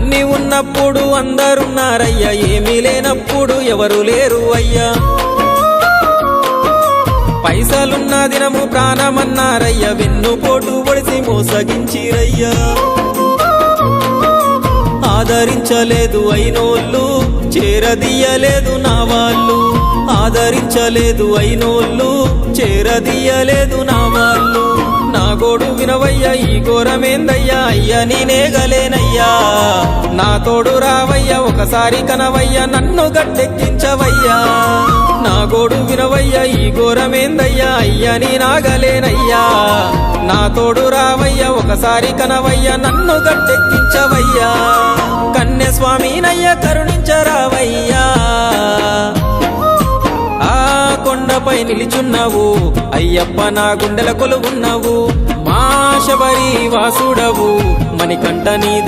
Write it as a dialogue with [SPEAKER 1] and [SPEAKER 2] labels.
[SPEAKER 1] అన్ని ఉన్నప్పుడు అందరున్నారయ్యా, ఏమీ లేనప్పుడు ఎవరు లేరు అయ్యా. పైసలున్న దినము ప్రాణమన్నారయ్యా, వెన్నుపోటు పొడిసి మోసగించిరయ్యా. ఆదరించలేదు అయినోళ్ళు, చేరదీయలేదు నా వాళ్ళు. ఆదరించలేదు అయినోళ్ళు, చేరదీయలేదు నా వాళ్ళు. నా గోడు వినవయ్యా, ఈ ఘోరమేందయ్యా, అయ్యా నేనేగలేనయ్యా. నా తోడు రావయ్యా, ఒకసారి కనవయ్యా, నన్ను గట్టెక్కించవయ్యా. నా గోడు వినవయ్యా, ఈ ఘోరమేందయ్యా, అయ్యా నేనాగలేనయ్యా. నా తోడు రావయ్యా, ఒకసారి కనవయ్యా, నన్ను గట్టెక్కించవయ్యా. కన్యస్వామినయ్యా కరుణించరావయ్యా. ఆ కొండపై నిలిచున్నావు అయ్యప్ప, నా గుండెల కొలువున్నావు. మా శబరి వాసుడవు, మణికంఠ నీ